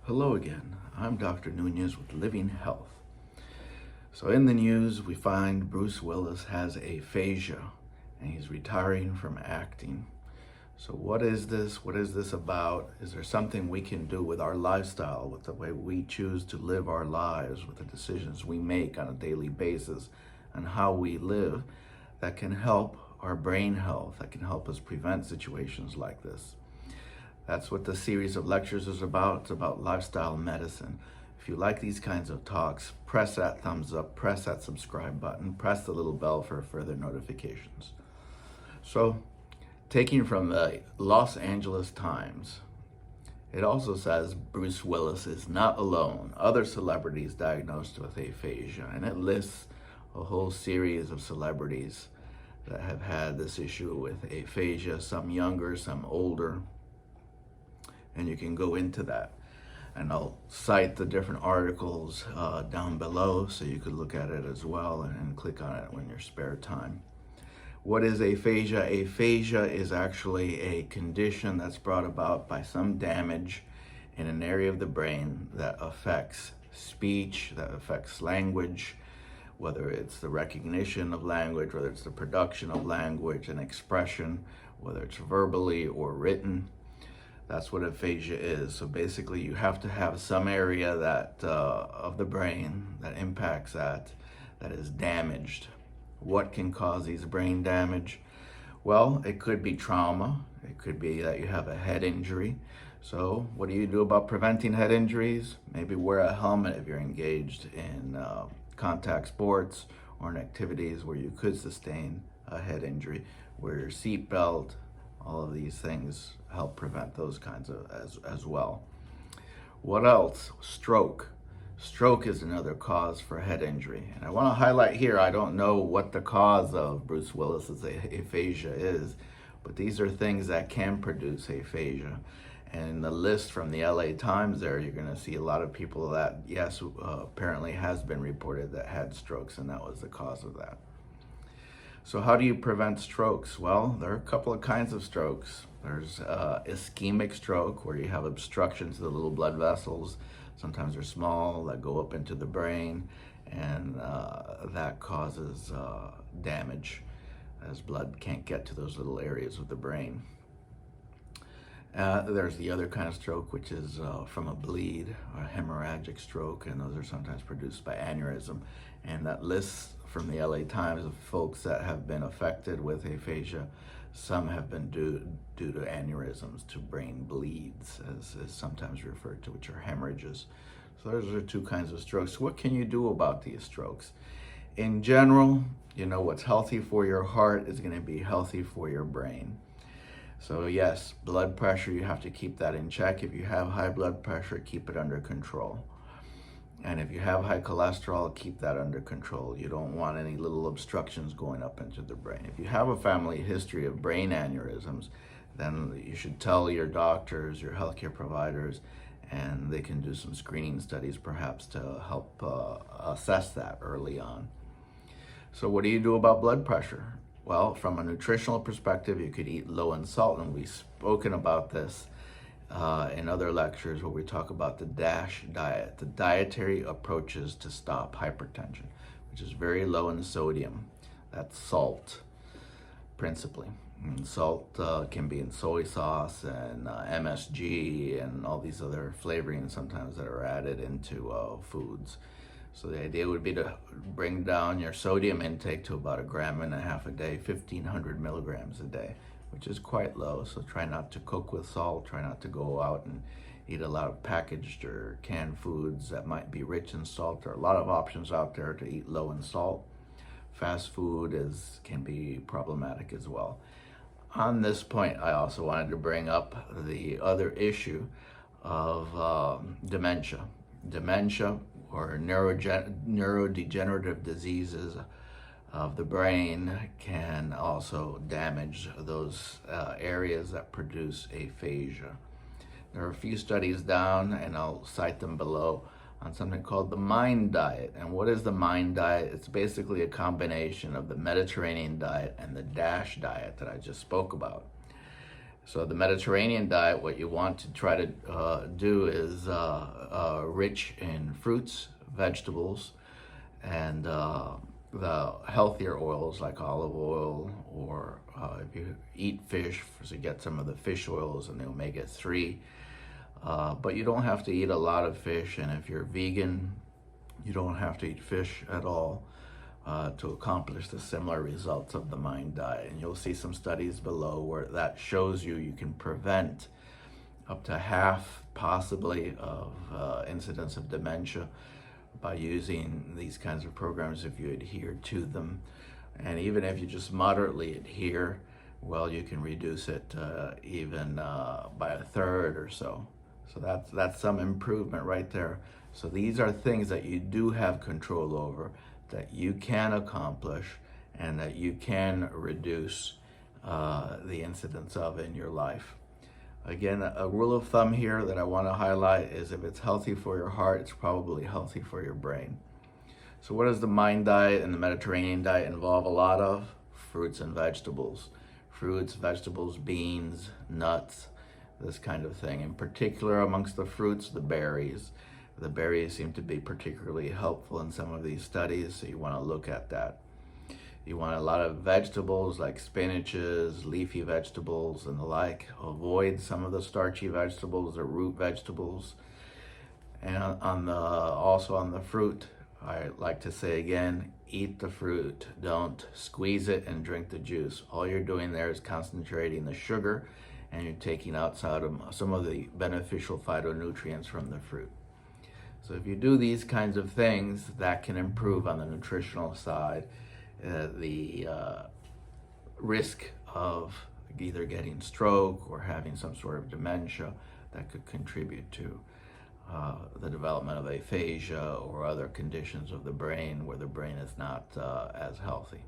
Hello again. I'm Dr. Nunez with Living Health. So in the news, we find Bruce Willis has aphasia and he's retiring from acting. So what is this? What is this about? Is there something we can do with our lifestyle, with the way we choose to live our lives, with the decisions we make on a daily basis, and how we live that can help our brain health, that can help us prevent situations like this? That's what the series of lectures is about. It's about lifestyle medicine. If you like these kinds of talks, press that thumbs up, press that subscribe button, press the little bell for further notifications. So, taking from the Los Angeles Times, it also says Bruce Willis is not alone. Other celebrities diagnosed with aphasia, and it lists a whole series of celebrities that have had this issue with aphasia, some younger, some older. And you can go into that. And I'll cite the different articles down below so you could look at it as well and click on it when you're spare time. What is aphasia? Aphasia is actually a condition that's brought about by some damage in an area of the brain that affects speech, that affects language, whether it's the recognition of language, whether it's the production of language and expression, whether it's verbally or written. That's what aphasia is. So basically you have to have some area that of the brain that impacts that is damaged. What can cause these brain damage? Well, it could be trauma. It could be that you have a head injury. So what do you do about preventing head injuries? Maybe wear a helmet if you're engaged in contact sports or in activities where you could sustain a head injury. Wear your seat belt. All of these things help prevent those kinds of as well. What else? Stroke. Stroke is another cause for head injury. And I want to highlight here, I don't know what the cause of Bruce Willis's aphasia is, but these are things that can produce aphasia. And in the list from the LA Times there, you're going to see a lot of people that, yes, apparently has been reported that had strokes, and that was the cause of that. So how do you prevent strokes? Well, there are a couple of kinds of strokes. There's ischemic stroke, where you have obstruction to the little blood vessels. Sometimes they're small, that go up into the brain, and that causes damage as blood can't get to those little areas of the brain. There's the other kind of stroke, which is from a bleed, or a hemorrhagic stroke, and those are sometimes produced by aneurysm. And that lists from the LA Times of folks that have been affected with aphasia. Some have been due to aneurysms, to brain bleeds, as is sometimes referred to, which are hemorrhages. So those are two kinds of strokes. What can you do about these strokes? In general, you know, what's healthy for your heart is going to be healthy for your brain. So yes, blood pressure, you have to keep that in check. If you have high blood pressure, keep it under control. And if you have high cholesterol, keep that under control. You don't want any little obstructions going up into the brain. If you have a family history of brain aneurysms, then you should tell your doctors, your healthcare providers, and they can do some screening studies perhaps to help assess that early on. So what do you do about blood pressure? Well, from a nutritional perspective, you could eat low in salt, and we've spoken about this in other lectures where we talk about the DASH diet, the dietary approaches to stop hypertension, which is very low in sodium. That's salt, principally. And salt can be in soy sauce and MSG and all these other flavorings sometimes that are added into foods. So the idea would be to bring down your sodium intake to about 1.5 grams a day, 1,500 milligrams a day, which is quite low. So try not to cook with salt, try not to go out and eat a lot of packaged or canned foods that might be rich in salt. There are a lot of options out there to eat low in salt. Fast food can be problematic as well. On this point, I also wanted to bring up the other issue of dementia. Dementia, or neurodegenerative diseases of the brain, can also damage those areas that produce aphasia. There are a few studies down, and I'll cite them below, on something called the MIND diet. And what is the MIND diet? It's basically a combination of the Mediterranean diet and the DASH diet that I just spoke about. So the Mediterranean diet, what you want to try to do is rich in fruits, vegetables, and the healthier oils like olive oil, or if you eat fish, so you get some of the fish oils and the omega-3. But you don't have to eat a lot of fish, and if you're vegan, you don't have to eat fish at all to accomplish the similar results of the MIND diet. And you'll see some studies below where that shows you can prevent up to half, possibly, of incidence of dementia by using these kinds of programs if you adhere to them. And even if you just moderately adhere, well, you can reduce it even by a third or so. So that's some improvement right there. So these are things that you do have control over, that you can accomplish, and that you can reduce the incidence of in your life. Again, a rule of thumb here that I want to highlight is if it's healthy for your heart, it's probably healthy for your brain. So what does the MIND diet and the Mediterranean diet involve a lot of? Fruits and vegetables. Fruits, vegetables, beans, nuts, this kind of thing. In particular, amongst the fruits, the berries. The berries seem to be particularly helpful in some of these studies, so you want to look at that. You want a lot of vegetables like spinaches, leafy vegetables, and the like. Avoid some of the starchy vegetables or root vegetables. And also on the fruit, I like to say again, eat the fruit. Don't squeeze it and drink the juice. All you're doing there is concentrating the sugar, and you're taking out some of the beneficial phytonutrients from the fruit. So if you do these kinds of things, that can improve on the nutritional side the risk of either getting stroke or having some sort of dementia that could contribute to the development of aphasia or other conditions of the brain where the brain is not as healthy.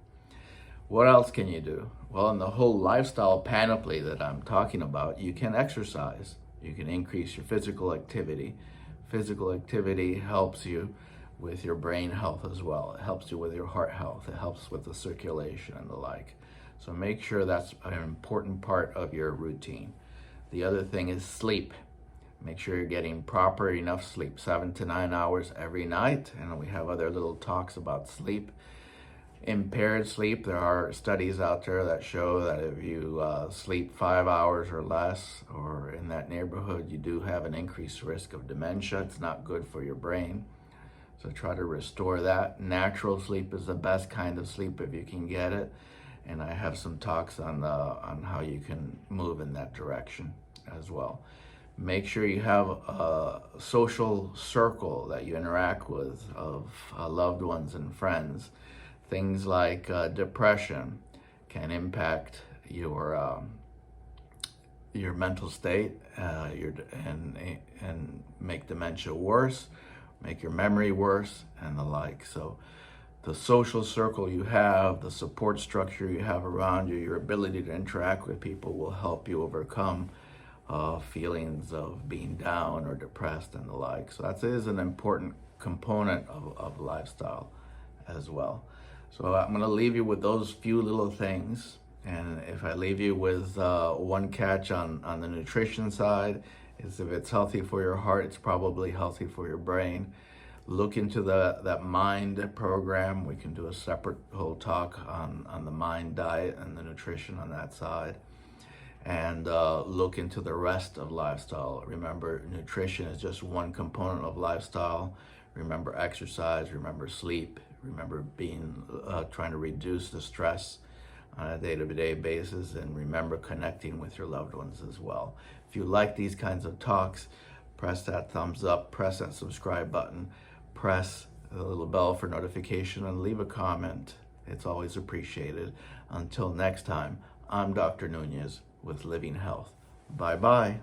What else can you do? Well, in the whole lifestyle panoply that I'm talking about, you can exercise. You can increase your physical activity. Physical activity helps you with your brain health as well. It helps you with your heart health. It helps with the circulation and the like. So make sure that's an important part of your routine. The other thing is sleep. Make sure you're getting proper enough sleep, 7 to 9 hours every night. And we have other little talks about sleep. Impaired sleep, there are studies out there that show that if you sleep 5 hours or less, or in that neighborhood, you do have an increased risk of dementia. It's not good for your brain. So try to restore that. Natural sleep is the best kind of sleep if you can get it. And I have some talks on how you can move in that direction as well. Make sure you have a social circle that you interact with of loved ones and friends. Things like depression can impact your mental state and make dementia worse, make your memory worse, and the like. So the social circle you have, the support structure you have around you, your ability to interact with people will help you overcome feelings of being down or depressed and the like. So that is an important component of lifestyle as well. So I'm going to leave you with those few little things. And if I leave you with one catch on the nutrition side, is if it's healthy for your heart, it's probably healthy for your brain. Look into that MIND program. We can do a separate whole talk on the MIND diet and the nutrition on that side. And look into the rest of lifestyle. Remember, nutrition is just one component of lifestyle. Remember exercise, remember sleep, remember trying to reduce the stress on a day-to-day basis, and remember connecting with your loved ones as well. If you like these kinds of talks, press that thumbs up, press that subscribe button, press the little bell for notification, and leave a comment. It's always appreciated. Until next time, I'm Dr. Nunez with Living Health. Bye-bye.